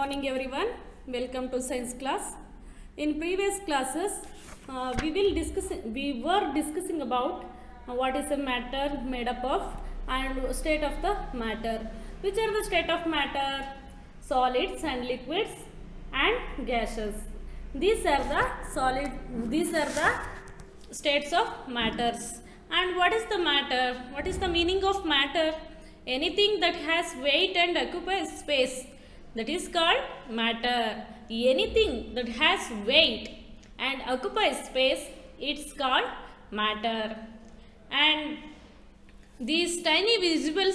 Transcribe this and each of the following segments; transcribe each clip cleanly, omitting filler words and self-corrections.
morning everyone, welcome to science class. In previous classes we were discussing about what is a matter made up of and state of the matter. Which are the state of matter? Solids and liquids and gases. These are the states of matters. And what is the matter? What is the meaning of matter? Anything that has weight and occupies space, that is called matter. Anything that has weight and occupies space, it's called matter. And these tiny visible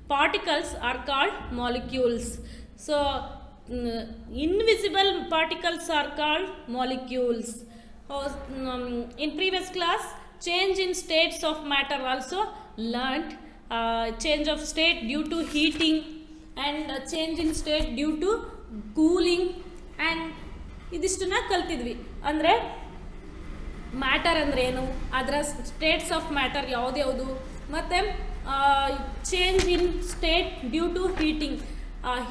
particles are called molecules. So invisible particles are called molecules. In previous class, change in states of matter also learnt. Change of state due to heating and change in state due to cooling and ಇದಿಷ್ಟನ್ನ ಕಲ್ತಿದ್ವಿ. ಅಂದರೆ matter ಅಂದರೆ ಏನು, ಅದರ States of matter ಯಾವ್ದ್ಯಾವುದು, ಮತ್ತು change in state due to heating,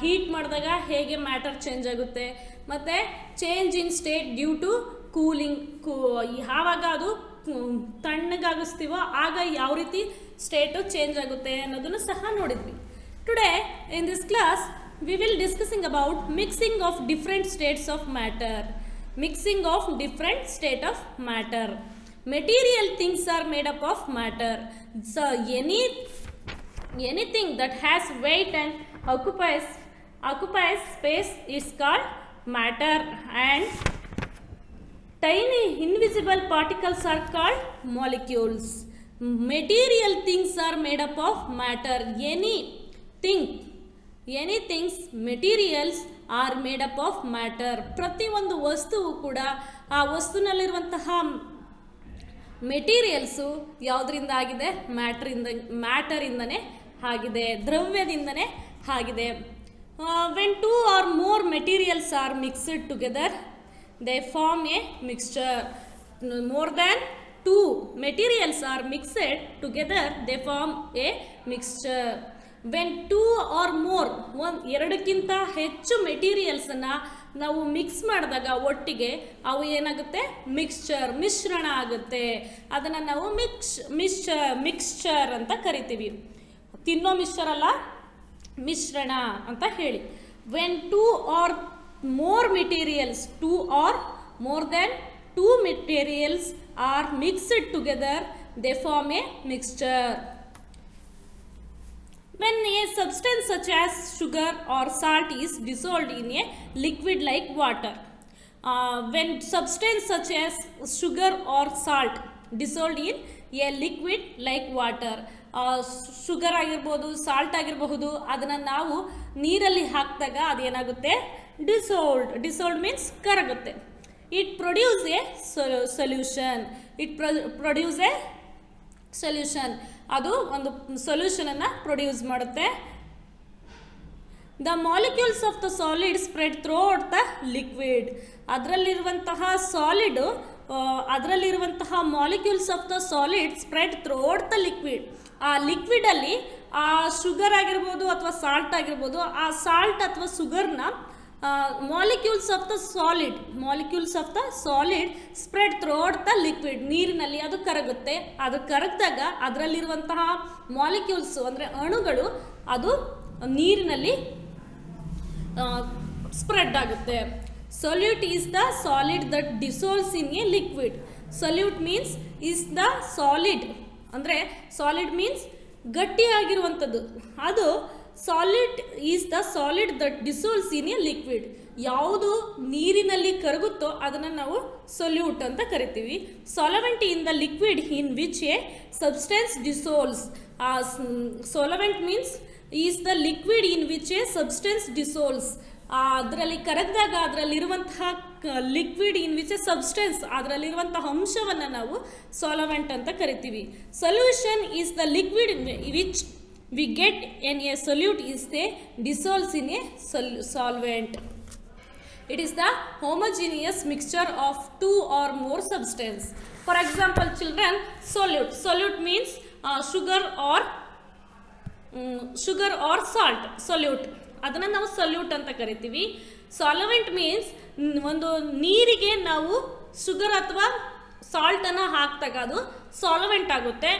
heat ಮಾಡಿದಾಗ ಹೇಗೆ matter change ಆಗುತ್ತೆ, ಮತ್ತು change in state due to cooling, ಯಾವಾಗ ಅದು ತಣ್ಣಗಾಗಿಸ್ತೀವೋ ಆಗ ಯಾವ ರೀತಿ ಸ್ಟೇಟು ಚೇಂಜ್ ಆಗುತ್ತೆ ಅನ್ನೋದನ್ನು ಸಹ ನೋಡಿದ್ವಿ. Today in this class we will discussing about mixing of different states of matter. Mixing of different state of matter. Material things are made up of matter. So anything that has weight and occupies space is called matter, and tiny invisible particles are called molecules. Material things are made up of matter. Anything's materials are made up of matter. ಪ್ರತಿಯೊಂದು ವಸ್ತುವು ಕೂಡ ಆ ವಸ್ತುನಲ್ಲಿರುವಂತಹ materials ಯಾವುದರಿಂದ ಆಗಿದೆ? ಮ್ಯಾಟರಿಂದನೇ ಆಗಿದೆ, ದ್ರವ್ಯದಿಂದನೇ ಆಗಿದೆ. When two or more materials are mixed together, they form a mixture. More than two materials are mixed together, they form a mixture. When two or more, ಎರಡಕ್ಕಿಂತ ಹೆಚ್ಚು ಮೆಟೀರಿಯಲ್ಸನ್ನು ನಾವು ಮಿಕ್ಸ್ ಮಾಡಿದಾಗ ಒಟ್ಟಿಗೆ ಅವು ಏನಾಗುತ್ತೆ? ಮಿಶ್ರಣ ಆಗುತ್ತೆ. ಅದನ್ನು ನಾವು ಮಿಕ್ಸ್ಚರ್ ಅಂತ ಕರಿತೀವಿ. ತಿನ್ನೋ ಮಿಕ್ಸ್ಚರ್ ಅಲ್ಲ, ಮಿಶ್ರಣ ಅಂತ ಹೇಳಿ. When two or more materials, two or more than two materials are mixed together, they form a mixture. When a substance such as sugar or salt is dissolved in a liquid like water. When substance such as sugar or salt dissolved in a liquid like water. Sugar ಆಗಿರ್ಬೋದು, salt ಆಗಿರಬಹುದು, ಅದನ್ನು ನಾವು ನೀರಲ್ಲಿ ಹಾಕಿದಾಗ ಅದೇನಾಗುತ್ತೆ? Dissolved means ಕರಗುತ್ತೆ. It produce a solution. ಅದು ಒಂದು ಸೊಲ್ಯೂಷನನ್ನು ಪ್ರೊಡ್ಯೂಸ್ ಮಾಡುತ್ತೆ. The molecules of the solid spread throughout the liquid. ಅದರಲ್ಲಿರುವಂತಹ molecules of the solid spread throughout the liquid. ಆ ಲಿಕ್ವಿಡಲ್ಲಿ ಆ ಶುಗರ್ ಆಗಿರ್ಬೋದು ಅಥವಾ ಸಾಲ್ಟ್ ಆಗಿರ್ಬೋದು, ಆ ಸಾಲ್ಟ್ ಅಥವಾ ಶುಗರ್ನ molecules of the solid spread throughout the liquid. ನೀರಿನಲ್ಲಿ ಅದು ಕರಗುತ್ತೆ. ಅದು ಕರಗಿದಾಗ ಅದರಲ್ಲಿರುವಂತಹ ಮಾಲಿಕ್ಯೂಲ್ಸ್ ಅಂದರೆ ಅಣುಗಳು ಅದು ನೀರಿನಲ್ಲಿ ಸ್ಪ್ರೆಡ್ ಆಗುತ್ತೆ. Solute is the solid that dissolves in a liquid. Solute means is the solid, ಅಂದರೆ ಸಾಲಿಡ್ ಮೀನ್ಸ್ ಗಟ್ಟಿಯಾಗಿರುವಂಥದ್ದು. ಅದು solid is the solid that dissolves in a liquid. ಯಾವುದು ನೀರಿನಲ್ಲಿ ಕರಗುತ್ತೋ ಅದನ್ನು ನಾವು ಸೊಲ್ಯೂಟ್ ಅಂತ ಕರಿತೀವಿ. Solvent in the liquid in which a substance dissolves. Solvent means is the liquid in which a substance dissolves. ಅದರಲ್ಲಿ ಕರಗಿದಾಗ ಅದರಲ್ಲಿರುವಂತಹ liquid in which a substance, ಅದರಲ್ಲಿರುವಂತಹ ಅಂಶವನ್ನು ನಾವು ಸಾಲವೆಂಟ್ ಅಂತ ಕರಿತೀವಿ. Solution is the liquid which we get in a solute is the dissolves in a solvent. It is the homogeneous mixture of two or more substance. For example, children, solute means sugar or salt, solute. ಅದನ್ನು ನಾವು solute ಅಂತ ಕರಿತೀವಿ. Solvent means ಒಂದು ನೀರಿಗೆ ನಾವು sugar ಅಥವಾ ಸಾಲ್ಟನ್ನು ಹಾಕಿದಾಗ ಅದು ಸಾಲ್ವೆಂಟ್ ಆಗುತ್ತೆ,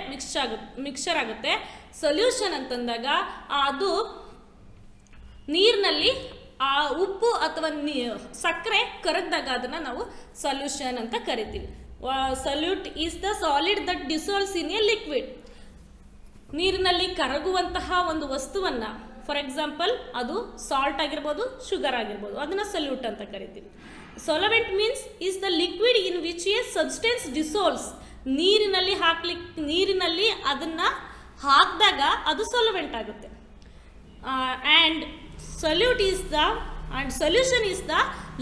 ಮಿಕ್ಸ್ಚರ್ ಆಗುತ್ತೆ. ಸೊಲ್ಯೂಷನ್ ಅಂತಂದಾಗ ಅದು ನೀರಿನಲ್ಲಿ ಆ ಉಪ್ಪು ಅಥವಾ ಸಕ್ಕರೆ ಕರಗಿದಾಗ ಅದನ್ನು ನಾವು ಸೊಲ್ಯೂಷನ್ ಅಂತ ಕರಿತೀವಿ. Solute is the solid that dissolves in a liquid. ನೀರಿನಲ್ಲಿ ಕರಗುವಂತಹ ಒಂದು ವಸ್ತುವನ್ನು, ಫಾರ್ ಎಕ್ಸಾಂಪಲ್ ಅದು ಸಾಲ್ಟ್ ಆಗಿರ್ಬೋದು, ಶುಗರ್ ಆಗಿರ್ಬೋದು, ಅದನ್ನು ಸೊಲ್ಯೂಟ್ ಅಂತ ಕರಿತೀವಿ. Solvent means is the liquid in which a substance dissolves. ನೀರಿನಲ್ಲಿ ಅದನ್ನು ಹಾಕಿದಾಗ ಅದು ಸಾಲ್ವೆಂಟ್ ಆಗುತ್ತೆ. And solution is the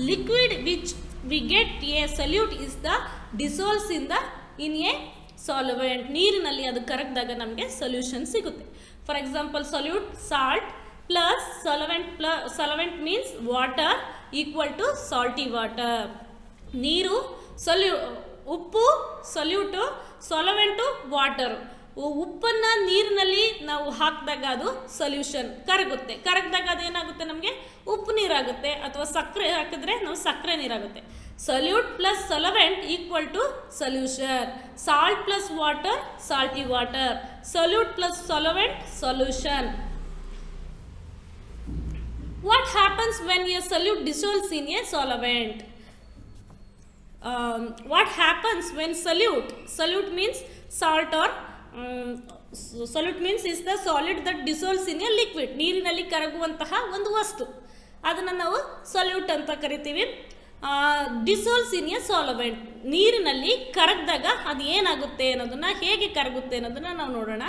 liquid which we get a solute is the dissolves in a solvent. ನೀರಿನಲ್ಲಿ ಅದು ಕರಗಿದಾಗ ನಮಗೆ ಸೊಲ್ಯೂಷನ್ ಸಿಗುತ್ತೆ. For example solute salt plus solvent means water equal to salty water. ನೀರು ಉಪ್ಪು ಸೊಲ್ಯೂಟು, ಸಾಲ್ವೆಂಟು ವಾಟರು. ಉಪ್ಪನ್ನು ನೀರಿನಲ್ಲಿ ನಾವು ಹಾಕಿದಾಗ ಅದು ಸೊಲ್ಯೂಷನ್ ಕರಗುತ್ತೆ. ಕರಗಿದಾಗ ಅದೇನಾಗುತ್ತೆ, ನಮಗೆ ಉಪ್ಪು ನೀರಾಗುತ್ತೆ. ಅಥವಾ ಸಕ್ಕರೆ ಹಾಕಿದ್ರೆ ನಾವು ಸಕ್ಕರೆ ನೀರಾಗುತ್ತೆ. Solute plus solvent equal to solution. Salt plus water salty water. Solute plus solvent solution. What happens when a solute dissolves in a solvent? What happens when solute means salt or solute means is the solid that dissolves in a liquid. ನೀರಿನಲ್ಲಿ ಕರಗುವಂತಹ ಒಂದು ವಸ್ತು, ಅದನ್ನು ನಾವು solute ಅಂತ ಕರಿತೀವಿ. Dissolves in a solvent. ನೀರಿನಲ್ಲಿ ಕರಗಿದಾಗ ಅದು ಏನಾಗುತ್ತೆ ಅನ್ನೋದನ್ನು, ಹೇಗೆ ಕರಗುತ್ತೆ ಅನ್ನೋದನ್ನು ನಾವು ನೋಡೋಣ.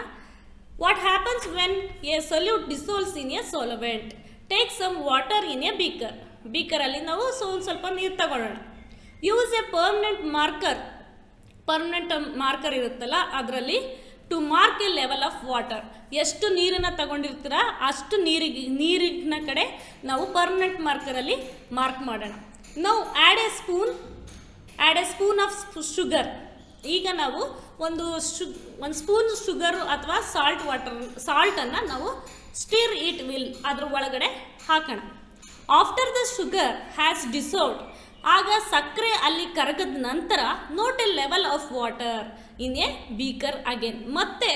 What happens when a solute dissolves in a solvent? Take some water in a beaker. ಬೀಕರಲ್ಲಿ ನಾವು ಸ್ವಲ್ಪ ನೀರು ತಗೊಳ್ಳೋಣ. ಯೂಸ್ ಎ ಪರ್ಮನೆಂಟ್ ಮಾರ್ಕರ್ ಇರುತ್ತಲ್ಲ, ಅದರಲ್ಲಿ to mark a level of water. ಎಷ್ಟು ನೀರನ್ನು ತಗೊಂಡಿರ್ತೀರ ಅಷ್ಟು ನೀರಿನ ಕಡೆ ನಾವು ಪರ್ಮನೆಂಟ್ ಮಾರ್ಕರಲ್ಲಿ ಮಾರ್ಕ್ ಮಾಡೋಣ. ನಾವು add A spoon of sugar. ಈಗ ನಾವು ಒಂದು ಸ್ಪೂನ್ ಶುಗರು ಅಥವಾ ಸಾಲ್ಟನ್ನು ನಾವು ಸ್ಟಿರ್ ಇಟ್ ವಿಲ್ ಅದ್ರ ಒಳಗಡೆ ಹಾಕೋಣ. After the sugar has dissolved, ಆಗ ಸಕ್ಕರೆ ಅಲ್ಲಿ ಕರಗದ ನಂತರ note A level of water in a beaker again. ಮತ್ತೆ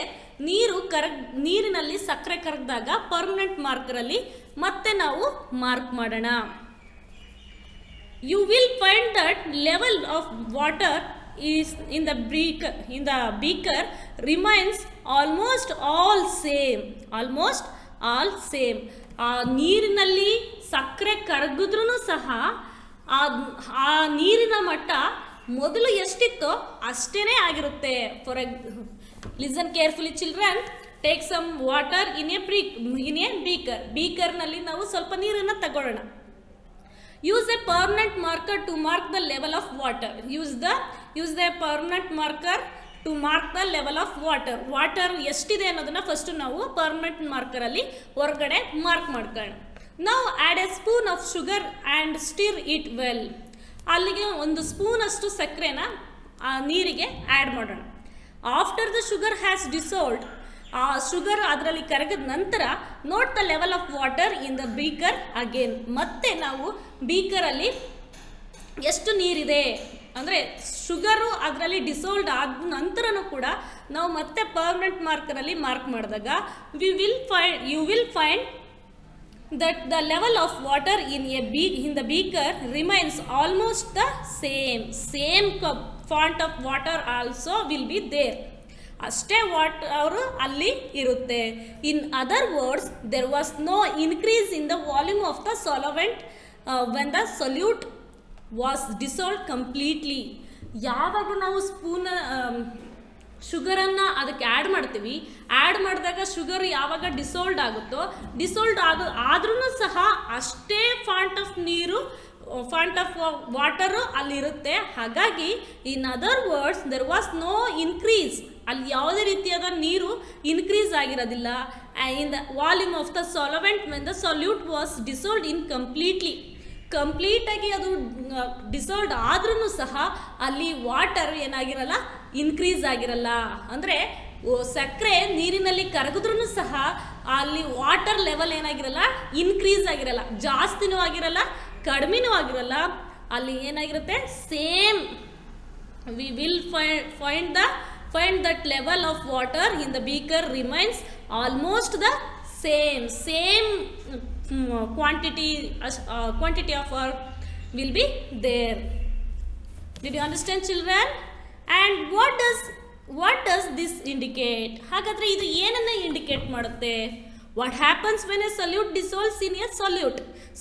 ನೀರಿನಲ್ಲಿ ಸಕ್ಕರೆ ಕರಗಿದಾಗ ಪರ್ಮನೆಂಟ್ ಮಾರ್ಕರಲ್ಲಿ ಮತ್ತೆ ನಾವು ಮಾರ್ಕ್ ಮಾಡೋಣ. You will find that level of water is in the beaker remains almost all same. ಆ ನೀರಿನಲ್ಲಿ ಸಕ್ಕರೆ ಕರಗಿದ್ರೂ ಸಹ ಆ ನೀರಿನ ಮಟ್ಟ ಮೊದಲು ಎಷ್ಟಿತ್ತೋ ಅಷ್ಟೇ ಆಗಿರುತ್ತೆ. Listen carefully children. Take some water in a beaker. ಬೀಕರ್ನಲ್ಲಿ ನಾವು ಸ್ವಲ್ಪ ನೀರನ್ನು ತಗೊಳ್ಳೋಣ. use a permanent marker to mark the level of water. use the permanent marker to mark the level of water. Water ಎಷ್ಟಿದೆ ಅನ್ನೋದನ್ನ ಫಸ್ಟ್ ನಾವು permanent marker ಅಲ್ಲಿ ಹೊರಗಡೆ ಮಾರ್ಕ್ ಮಾಡ್ಕೊಳ್ಳೋಣ. ನಾವು add A spoon of sugar and stir it well. ಅಲ್ಲಿಗೆ ಒಂದು spoon ಅಷ್ಟು ಸಕ್ಕರೆನ ಆ ನೀರಿಗೆ ಆ್ಯಡ್ ಮಾಡೋಣ. After the sugar has dissolved, ಆ ಶುಗರ್ ಅದರಲ್ಲಿ ಕರಗಿದ ನಂತರ note the level of water in the beaker again. ಮತ್ತೆ ನಾವು ಬೀಕರಲ್ಲಿ ಎಷ್ಟು ನೀರಿದೆ ಅಂದರೆ ಶುಗರು ಅದರಲ್ಲಿ ಡಿಸಾಲ್ವ್ಡ್ ಆದ ನಂತರನೂ ಕೂಡ ನಾವು ಮತ್ತೆ ಪರ್ಮನೆಂಟ್ ಮಾರ್ಕರಲ್ಲಿ ಮಾರ್ಕ್ ಮಾಡಿದಾಗ you will find that the level of water in the beaker remains almost the same font of water also will be there. ಅಷ್ಟೇ ವಾಟರ್ ಅಲ್ಲಿ ಇರುತ್ತೆ. In other words, there was no increase in the volume of the solvent when the solute was dissolved completely. ಯಾವಾಗ ನಾವು ಶುಗರನ್ನು ಅದಕ್ಕೆ add ಮಾಡ್ತೀವಿ, add ಮಾಡಿದಾಗ sugar ಯಾವಾಗ dissolved ಆಗುತ್ತೋ, ಆದ್ರೂ ಸಹ ಅಷ್ಟೇ ಫಾಂಟ್ ಆಫ್ ವಾಟರು ಅಲ್ಲಿರುತ್ತೆ. ಹಾಗಾಗಿ in other words there was no increase, ಅಲ್ಲಿ ಯಾವುದೇ ರೀತಿಯಾದ ನೀರು ಇನ್ಕ್ರೀಸ್ ಆಗಿರೋದಿಲ್ಲ. In the volume of the solvent when the solute was dissolved in ಕಂಪ್ಲೀಟಾಗಿ ಅದು ಡಿಸಾಲ್ವ್ಡ್ ಆದ್ರೂ ಸಹ ಅಲ್ಲಿ ವಾಟರ್ ಏನಾಗಿರಲ್ಲ, ಇನ್ಕ್ರೀಸ್ ಆಗಿರಲ್ಲ. ಅಂದರೆ ಸಕ್ಕರೆ ನೀರಿನಲ್ಲಿ ಕರಗಿದ್ರೂ ಸಹ ಅಲ್ಲಿ ವಾಟರ್ ಲೆವೆಲ್ ಏನಾಗಿರಲ್ಲ, ಇನ್ಕ್ರೀಸ್ ಆಗಿರಲ್ಲ, ಜಾಸ್ತಿನೂ ಆಗಿರಲ್ಲ ಕಡಿಮೆನೂ ಆಗಿರಲ್ಲ. ಅಲ್ಲಿ ಏನಾಗಿರುತ್ತೆ, same we will find that level of water in the beaker remains almost the same quantity of water will be there. Did you understand, children? And what does this indicate? ಹಾಗಾದ್ರೆ ಇದು ಏನನ್ನ indicate ಮಾಡುತ್ತೆ? What happens when a solute dissolves in a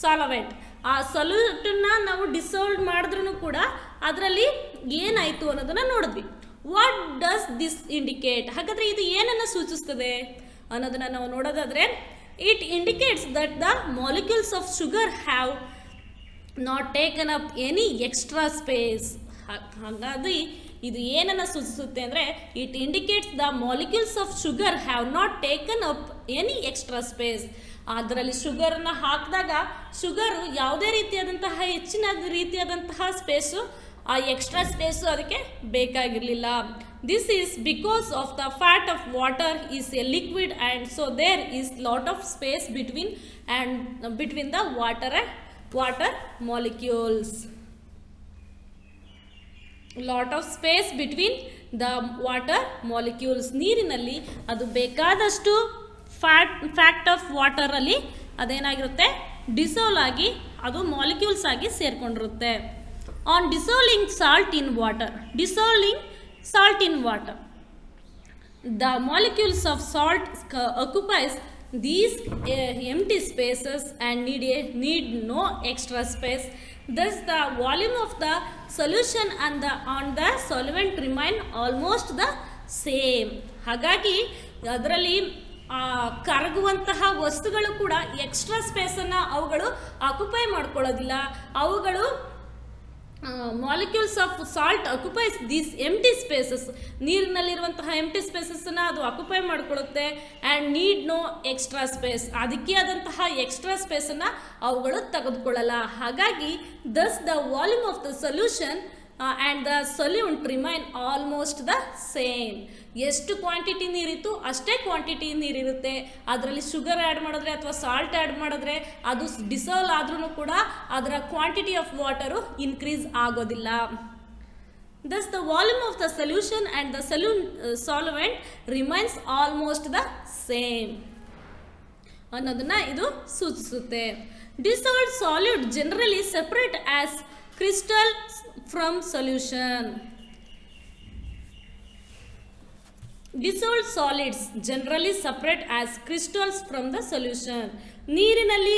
solvent? ಆ ಸೊಲ್ಯೂಟನ್ನ ನಾವು dissolve ಮಾಡಿದ್ರೂ ಕೂಡ ಅದರಲ್ಲಿ ಏನಾಯಿತು ಅನ್ನೋದನ್ನ ನೋಡಿದ್ವಿ. What does this indicate? ಹಾಗಾದರೆ ಇದು ಏನನ್ನು ಸೂಚಿಸ್ತದೆ ಅನ್ನೋದನ್ನು ನಾವು ನೋಡೋದಾದರೆ, it indicates that the molecules of sugar have not taken up any extra space. ಹಾಗಾಗಿ ಇದು ಏನನ್ನು ಸೂಚಿಸುತ್ತೆ ಅಂದರೆ, it indicates the molecules of sugar have not taken up any extra space. ಅದರಲ್ಲಿ ಶುಗರನ್ನು ಹಾಕಿದಾಗ ಶುಗರು ಯಾವುದೇ ರೀತಿಯಾದಂತಹ ಹೆಚ್ಚಿನ ರೀತಿಯಾದಂತಹ ಸ್ಪೇಸು, ಆ ಎಕ್ಸ್ಟ್ರಾ ಸ್ಪೇಸು ಅದಕ್ಕೆ ಬೇಕಾಗಿರಲಿಲ್ಲ. This is because of the fat of water is a liquid and so there is lot of space between the water molecules. Lot of space between the water molecules. ನೀರಿನಲ್ಲಿ ಅದು ಬೇಕಾದಷ್ಟು fact of ವಾಟರಲ್ಲಿ ಅದೇನಾಗಿರುತ್ತೆ, dissolve ಆಗಿ ಅದು molecules ಆಗಿ ಸೇರ್ಕೊಂಡಿರುತ್ತೆ. On dissolving salt in water, the molecules of salt occupies these empty spaces and need no extra space. Thus the volume of the solution on the solvent remain almost the same. ಹಾಗಾಗಿ ಅದರಲ್ಲಿ ಕರಗುವಂತಹ ವಸ್ತುಗಳು ಕೂಡ extra ಸ್ಪೇಸನ್ನು ಅವುಗಳು occupy ಮಾಡ್ಕೊಳ್ಳೋದಿಲ್ಲ. ಅವುಗಳು molecules of salt occupies these empty spaces. ನೀರಿನಲ್ಲಿರುವಂತಹ empty ಸ್ಪೇಸಸ್ಸನ್ನು ಅದು ಆಕ್ಯುಪೈ ಮಾಡ್ಕೊಳ್ಳುತ್ತೆ. And need no extra space. ಅದಕ್ಕೆ ಆದಂತಹ ಎಕ್ಸ್ಟ್ರಾ ಸ್ಪೇಸನ್ನು ಅವುಗಳು ತೆಗೆದುಕೊಳ್ಳಲ್ಲ. ಹಾಗಾಗಿ thus the volume of the solution and the solvent remain almost the same. ಎಷ್ಟು ಕ್ವಾಂಟಿಟಿ ನೀರಿತ್ತು ಅಷ್ಟೇ ಕ್ವಾಂಟಿಟಿ ನೀರಿರುತ್ತೆ. ಅದರಲ್ಲಿ ಶುಗರ್ ಆ್ಯಡ್ ಮಾಡಿದ್ರೆ ಅಥವಾ ಸಾಲ್ಟ್ ಆ್ಯಡ್ ಮಾಡಿದ್ರೆ ಅದು ಡಿಸಾಲ್ವ್ ಆದ್ರೂ ಕೂಡ ಅದರ ಕ್ವಾಂಟಿಟಿ ಆಫ್ ವಾಟರು ಇನ್ಕ್ರೀಸ್ ಆಗೋದಿಲ್ಲ. Thus the volume of the solution and the solvent remains almost the same ಅನ್ನೋದನ್ನ ಇದು ಸೂಚಿಸುತ್ತೆ. Dissolved solute generally separate as crystal from solution. Dissolved solids generally separate as crystals from the solution. ನೀರಿನಲ್ಲಿ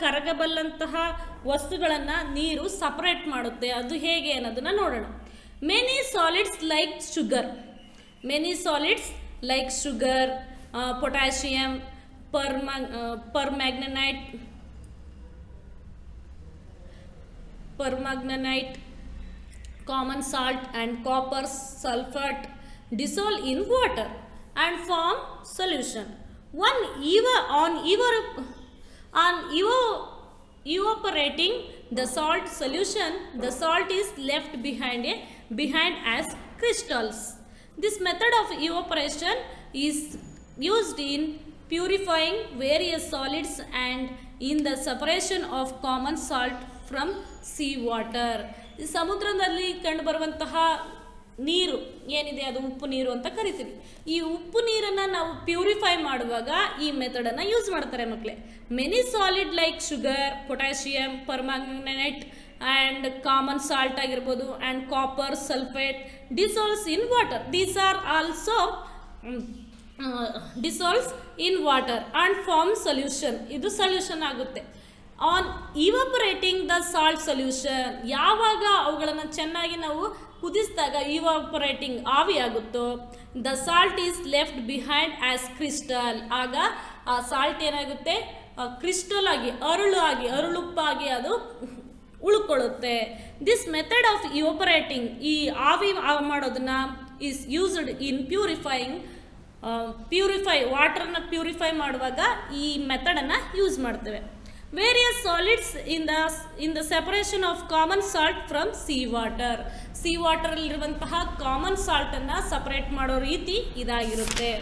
ಕರಗಬಲ್ಲಂತಹ ವಸ್ತುಗಳನ್ನು ನೀರು separate ಮಾಡುತ್ತೆ. ಅದು ಹೇಗೆ ಅನ್ನೋದನ್ನ ನೋಡೋಣ. Many solids like sugar, potassium, permanganate, common salt and copper sulfate dissolve in water and form solution. On evaporating the salt solution, the salt is left behind as crystals. This method of evaporation is used in purifying various solids and in the separation of common salt from sea water. ಸಮುದ್ರದಲ್ಲಿ ಕಂಡುಬರುವಂತಹ ನೀರು ಏನಿದೆ ಅದು ಉಪ್ಪು ನೀರು ಅಂತ ಕರಿತೀವಿ. ಈ ಉಪ್ಪು ನೀರನ್ನು ನಾವು ಪ್ಯೂರಿಫೈ ಮಾಡುವಾಗ ಈ ಮೆಥಡನ್ನು ಯೂಸ್ ಮಾಡ್ತಾರೆ ಮಕ್ಕಳೇ. Many solid like sugar, potassium, permanganate and common salt ಆಗಿರ್ಬೋದು and copper sulphate dissolves in water. These are also dissolves in water and form solution. ಇದು ಸೊಲ್ಯೂಷನ್ ಆಗುತ್ತೆ. On evaporating the salt solution, ಯಾವಾಗ ಅವುಗಳನ್ನು ಚೆನ್ನಾಗಿ ನಾವು ಕುದಿಸಿದಾಗ ಇವಾಪರೇಟಿಂಗ್ ಆವಿಯಾಗುತ್ತೋ, the salt is left behind as crystal. ಆಗ ಆ ಸಾಲ್ಟ್ ಏನಾಗುತ್ತೆ, ಕ್ರಿಸ್ಟಲ್ ಆಗಿ ಅರಳುಪ್ಪಾಗಿ ಅದು ಉಳ್ಕೊಳ್ಳುತ್ತೆ. ದಿಸ್ ಮೆಥಡ್ ಆಫ್ ಇವಾಪರೇಟಿಂಗ್, ಈ ಆವಿ ಮಾಡೋದನ್ನ ಈಸ್ ಯೂಸ್ಡ್ ಇನ್ ವಾಟರ್ನ ಪ್ಯೂರಿಫೈ ಮಾಡುವಾಗ ಈ ಮೆಥಡನ್ನು ಯೂಸ್ ಮಾಡ್ತೇವೆ. Various solids in the separation of common salt from sea water. Sea water ಅಲ್ಲಿರುವಂತಹ ಕಾಮನ್ ಸಾಲ್ಟ್ ಅನ್ನ ಸಪರೇಟ್ ಮಾಡೋ ರೀತಿ ಇದಾಗಿರುತ್ತೆ.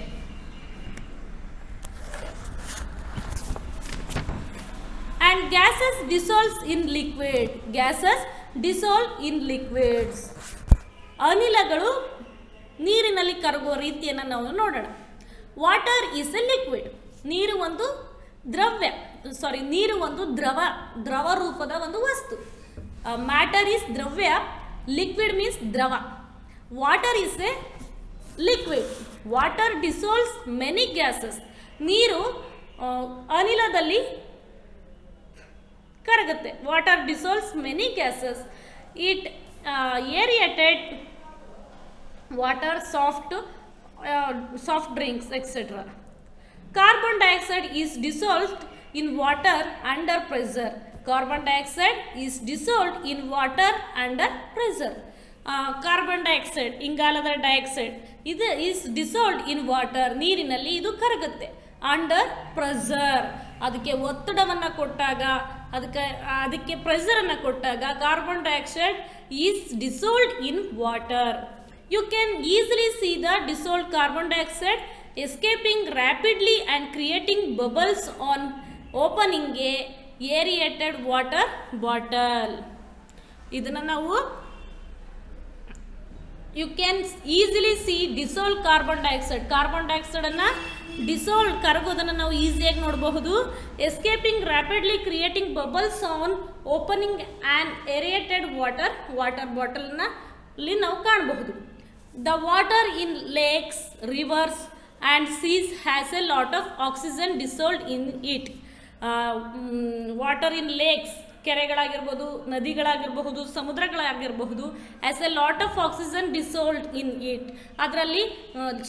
And gases dissolves in liquid. Gases dissolve in liquids. ಅನಿಲಗಳು ನೀರಿನಲ್ಲಿ ಕರಗುವ ರೀತಿಯನ್ನು ನಾವು ನೋಡೋಣ. Water is a liquid. ನೀರು ಒಂದು ದ್ರವ ರೂಪದ ಒಂದು ವಸ್ತು. ಮ್ಯಾಟರ್ ಈಸ್ ದ್ರವ್ಯ, ಲಿಕ್ವಿಡ್ ಮೀನ್ಸ್ ದ್ರವ. Water is a liquid. Water dissolves many gases. ನೀರು ಅನಿಲದಲ್ಲಿ ಕರಗುತ್ತೆ. Water dissolves many gases. It aerated water, soft drinks, etc. Carbon dioxide is dissolved in water under pressure. Carbon dioxide is dissolved in water under pressure. Carbon dioxide, ಇಂಗಾಲದ dioxide, ಇದು is dissolved in water. ನೀರಿನಲ್ಲಿ ಇದು ಕರಗುತ್ತೆ. Under pressure, ಅದಕ್ಕೆ ಒತ್ತಡವನ್ನು ಕೊಟ್ಟಾಗ, ಅದಕ್ಕೆ ಪ್ರೆಷರನ್ನು ಕೊಟ್ಟಾಗ carbon dioxide is dissolved in water. You can easily see the dissolved carbon dioxide escaping rapidly and creating bubbles on opening a aerated water bottle. ಇದನ್ನ ನಾವು you can easily see dissolved carbon dioxide. Carbon dioxide ಅನ್ನ dissolve ಕರಗೋದನ್ನು ನಾವು ಈಸಿಯಾಗಿ ನೋಡಬಹುದು. Escaping rapidly creating bubbles on opening and aerated water ಬಾಟಲ್ನಲ್ಲಿ ನಾವು ಕಾಣಬಹುದು. The water in lakes, rivers and seas has a lot of oxygen dissolved in it. Water in lakes, ಕೆರೆಗಳಾಗಿರ್ಬೋದು, ನದಿಗಳಾಗಿರಬಹುದು, ಸಮುದ್ರಗಳಾಗಿರಬಹುದು, as a lot of oxygen dissolved in it. ಅದರಲ್ಲಿ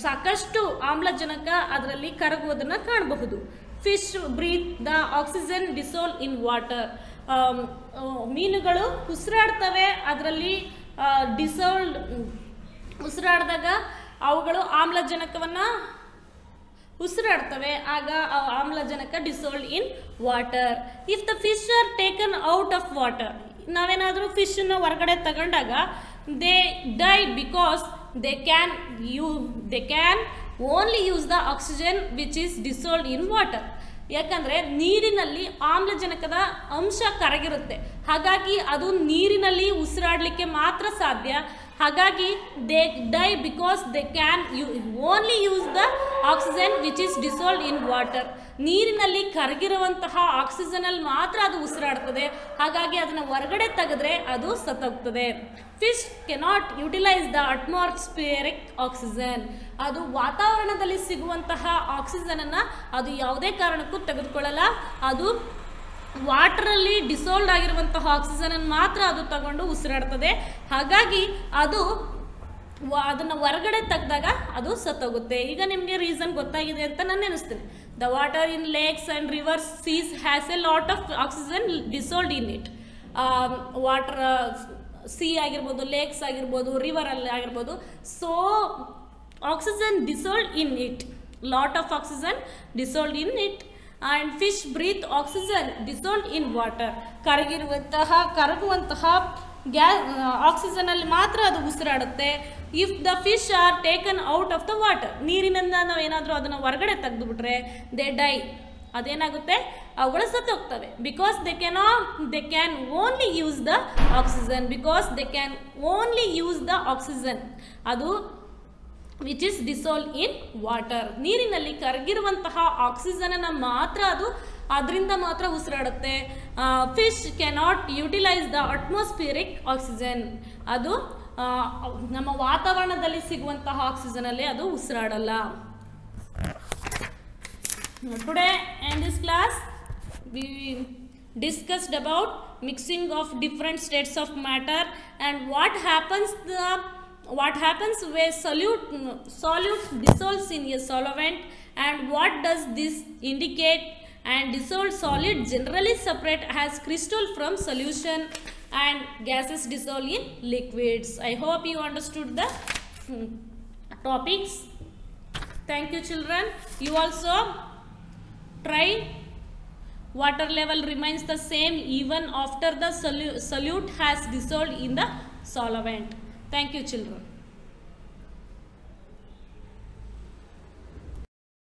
ಸಾಕಷ್ಟು ಆಮ್ಲಜನಕ ಅದರಲ್ಲಿ ಕರಗುವುದನ್ನು ಕಾಣಬಹುದು. Fish breathe the oxygen dissolved in water. ಮೀನುಗಳು ಉಸಿರಾಡ್ತವೆ, ಅದರಲ್ಲಿ ಡಿಸೋಲ್ಡ್ ಉಸಿರಾಡಿದಾಗ ಅವುಗಳು ಆಮ್ಲಜನಕವನ್ನು ಉಸಿರಾಡ್ತವೆ, ಆಗ ಆಮ್ಲಜನಕ dissolved in water. If the fish are taken out of water, ನಾವೇನಾದರೂ ಫಿಶನ್ನು ಹೊರಗಡೆ ತಗೊಂಡಾಗ they die because they can only use the oxygen which is dissolved in water. ಯಾಕಂದರೆ ನೀರಿನಲ್ಲಿ ಆಮ್ಲಜನಕದ ಅಂಶ ಕರಗಿರುತ್ತೆ, ಹಾಗಾಗಿ ಅದು ನೀರಿನಲ್ಲಿ ಉಸಿರಾಡಲಿಕ್ಕೆ ಮಾತ್ರ ಸಾಧ್ಯ. ಹಾಗಾಗಿ they die because they can only use the oxygen which is dissolved in water. ನೀರಿನಲ್ಲಿ ಕರಗಿರುವಂತಹ ಆಕ್ಸಿಜನಲ್ಲಿ ಮಾತ್ರ ಅದು ಉಸಿರಾಡ್ತದೆ, ಹಾಗಾಗಿ ಅದನ್ನು ಹೊರಗಡೆ ತೆಗೆದ್ರೆ ಅದು ಸತ್ತೋಗ್ತದೆ. Fish cannot utilise the atmospheric oxygen. ಅದು ವಾತಾವರಣದಲ್ಲಿ ಸಿಗುವಂತಹ ಆಕ್ಸಿಜನನ್ನು ಅದು ಯಾವುದೇ ಕಾರಣಕ್ಕೂ ತೆಗೆದುಕೊಳ್ಳಲ್ಲ. ಅದು ವಾಟರಲ್ಲಿ ಡಿಸೋಲ್ಡ್ ಆಗಿರುವಂತಹ ಆಕ್ಸಿಜನನ್ನು ಮಾತ್ರ ಅದು ತಗೊಂಡು ಉಸಿರಾಡ್ತದೆ. ಹಾಗಾಗಿ ಅದನ್ನು ಹೊರಗಡೆ ತೆಗೆದಾಗ ಅದು ಸತ್ತೋಗುತ್ತೆ. ಈಗ ನಿಮಗೆ ರೀಸನ್ ಗೊತ್ತಾಗಿದೆ ಅಂತ ನಾನು ನೆನೆಸ್ತೀನಿ. The water in lakes and rivers seas has a lot of oxygen dissolved in it. Water sea ಆಗಿರ್ಬೋದು, ಲೇಕ್ಸ್ ಆಗಿರ್ಬೋದು, ರಿವರಲ್ಲಿ ಆಗಿರ್ಬೋದು, so oxygen dissolved in it, lot of oxygen dissolved in it. And fish breathe oxygen dissolved in water. ಕರಗುವಂತಹ ಆಕ್ಸಿಜನಲ್ಲಿ ಮಾತ್ರ ಅದು ಉಸಿರಾಡುತ್ತೆ. If the fish are taken out of the water, ನೀರಿನಿಂದ ನಾವು ಏನಾದರೂ ಅದನ್ನು ಹೊರಗಡೆ ತೆಗೆದುಬಿಟ್ರೆ ದೇ ಡೈ, ಅದೇನಾಗುತ್ತೆ, ಅವುಗಳು ಸತ್ತೋಗ್ತವೆ. Because they can only use the oxygen, ಅದು which is dissolved in water. ನೀರಿನಲ್ಲಿ ಕರಗಿರುವಂತಹ ಆಕ್ಸಿಜನನ್ನು ಮಾತ್ರ ಅದರಿಂದ ಮಾತ್ರ ಉಸಿರಾಡುತ್ತೆ. Fish cannot utilise the atmospheric oxygen. ಅದು ನಮ್ಮ ವಾತಾವರಣದಲ್ಲಿ ಸಿಗುವಂತಹ ಆಕ್ಸಿಜನಲ್ಲಿ ಅದು ಉಸಿರಾಡಲ್ಲ. Today in this class we discussed about mixing of different states of matter and what happens where solute dissolves in a solvent and what does this indicate. And dissolved solid generally separate as crystal from solution and gases dissolve in liquids. I hope you understood the topics. Thank you children. You also try Water level remains the same even after the solute has dissolved in the solvent. Thank you, children.